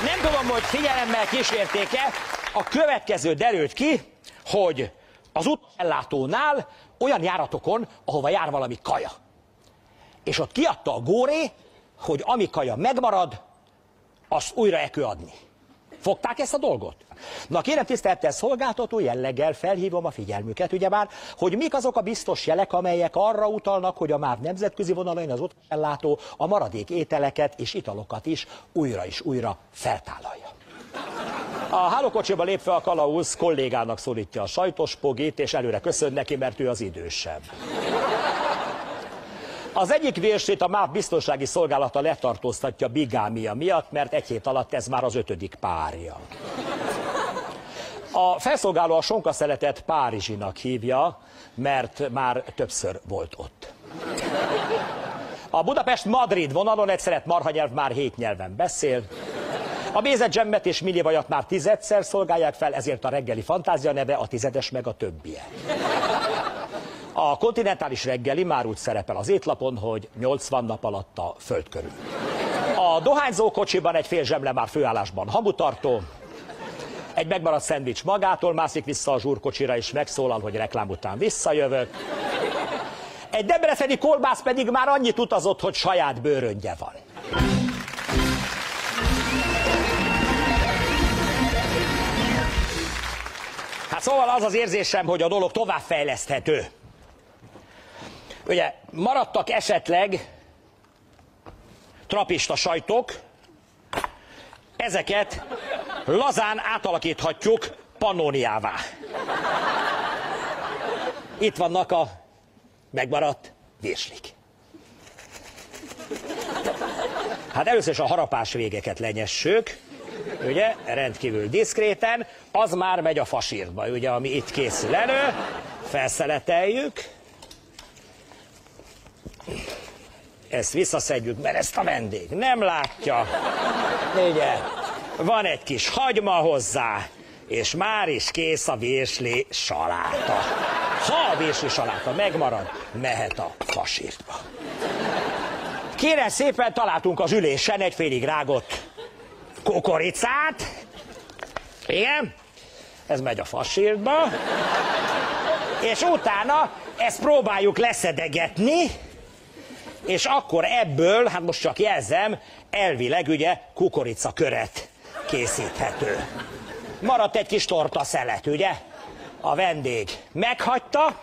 Nem tudom, hogy figyelemmel kísérték-e, a következő derült ki, hogy az útellátónál olyan járatokon, ahova jár valami kaja. És ott kiadta a góré, hogy ami kaja megmarad, azt újra ekőadni. Fogták ezt a dolgot? Na kérem tisztelettel szolgáltató jelleggel felhívom a figyelmüket, ugyebár, hogy mik azok a biztos jelek, amelyek arra utalnak, hogy a MÁV nemzetközi vonalain az útellátó a maradék ételeket és italokat is újra feltállalja. A hálókocsiba lépve a kalauz kollégának szólítja a sajtos Pogit, és előre köszön neki, mert ő az idősebb. Az egyik vérsét a MÁV biztonsági szolgálata letartóztatja bigámia miatt, mert egy hét alatt ez már az 5. párja. A felszolgáló a sonkaszeletet Párizsinak hívja, mert már többször volt ott. A Budapest-Madrid vonalon egy szeret marhanyelv már 7 nyelven beszél. A Bézet Dzsemmet és Millivajat már 10-szer szolgálják fel, ezért a reggeli fantázia neve a 10-es meg a többiek. A kontinentális reggeli már úgy szerepel az étlapon, hogy 80 nap alatt a föld körül. A dohányzó kocsiban egy fél zsemle már főállásban hamutartó, egy megmaradt szendvics magától mászik vissza a zsúrkocsira, és megszólal, hogy reklám után visszajövök. Egy debreceni kolbász pedig már annyit utazott, hogy saját bőröndje van. Hát szóval az az érzésem, hogy a dolog továbbfejleszthető. Ugye maradtak esetleg trapista sajtok, ezeket lazán átalakíthatjuk pannóniává. Itt vannak a megmaradt virslik. Hát először is a harapás végeket lenyessük, ugye, rendkívül diszkréten, az már megy a fasírtba, ugye, ami itt készül elő, felszeleteljük, ezt visszaszedjük, mert ezt a vendég nem látja, ugye, van egy kis hagyma hozzá, és már is kész a virsli saláta. Ha a virsli saláta megmarad, mehet a fasírtba. Kérem szépen, találtunk az ülésen egy félig rágott kukoricát. Igen, ez megy a fasírtba. És utána ezt próbáljuk leszedegetni, és akkor ebből, hát most csak jelzem, elvileg ugye kukoricaköret készíthető. Maradt egy kis tortaszelet, ugye? A vendég meghagyta,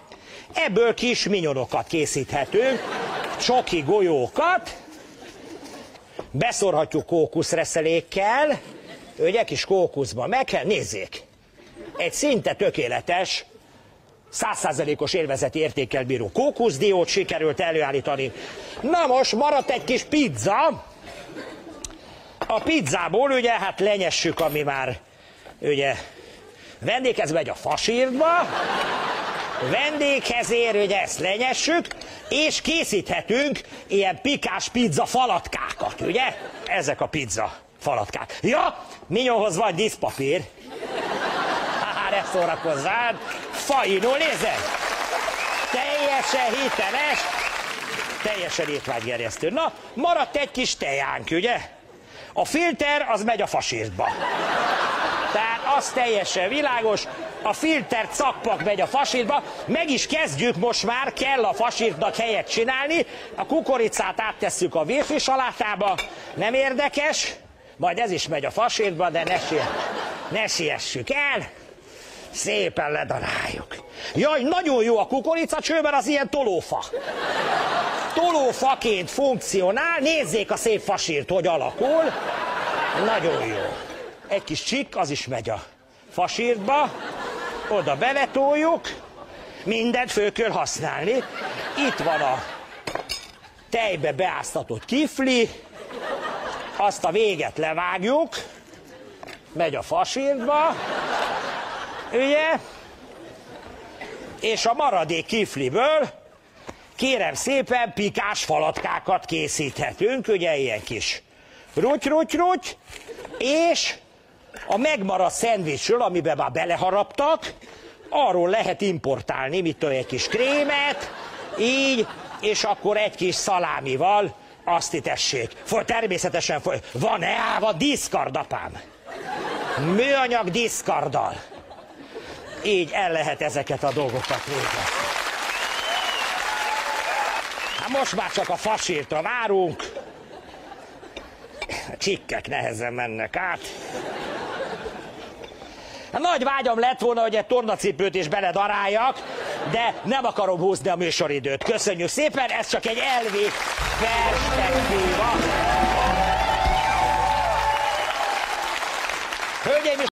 ebből kis minyonokat készíthetünk, csoki golyókat, beszorhatjuk kókuszreszelékkel, ugye, kis kókuszba meg kell, nézzék, egy szinte tökéletes, 100%-os élvezeti értékkel bíró kókuszdiót sikerült előállítani. Na most maradt egy kis pizza. A pizzából ugye hát lenyessük, ami már ugye vendéghez megy a fasírtba, vendéghez ér, ugye ezt lenyessük, és készíthetünk ilyen pikás pizza falatkákat, ugye? Ezek a pizza falatkák. Ja, minyóhoz van díszpapír. Ne szórakozzál, fajinul, nézed! Teljesen hiteles, teljesen étvágygerjesztő. Na, maradt egy kis tejánk, ugye? A filter az megy a fasírtba. Tehát az teljesen világos, a filter cakpak megy a fasírtba, meg is kezdjük most már, kell a fasírtnak helyet csinálni, a kukoricát áttesszük a virsli salátába, nem érdekes, majd ez is megy a fasírtba, de ne siessük el. Szépen ledaráljuk. Jaj, nagyon jó a kukoricacső, mert az ilyen tolófa. Tolófaként funkcionál, nézzék a szép fasírt, hogy alakul. Nagyon jó. Egy kis csik, az is megy a fasírtba. Oda beletoljuk. Mindent föl kell használni. Itt van a tejbe beáztatott kifli. Azt a véget levágjuk. Megy a fasírtba. Ugye? És a maradék kifliből kérem szépen pikás falatkákat készíthetünk, ugye ilyen kis ruty, és a megmaradt szendvicsről, amiben már beleharaptak, arról lehet importálni, mit tudom, egy kis krémet, így, és akkor egy kis szalámival Azt tessék. Természetesen van-e állva díszkard, apám? Műanyag díszkarddal. Így el lehet ezeket a dolgokat végezni. Hát most már csak a fasírtra várunk. A csikkek nehezen mennek át. Hát nagy vágyam lett volna, hogy egy tornacipőt is beledaráljak, de nem akarom húzni a műsoridőt. Köszönjük szépen, ez csak egy elvi perspektíva. Hölgyeim és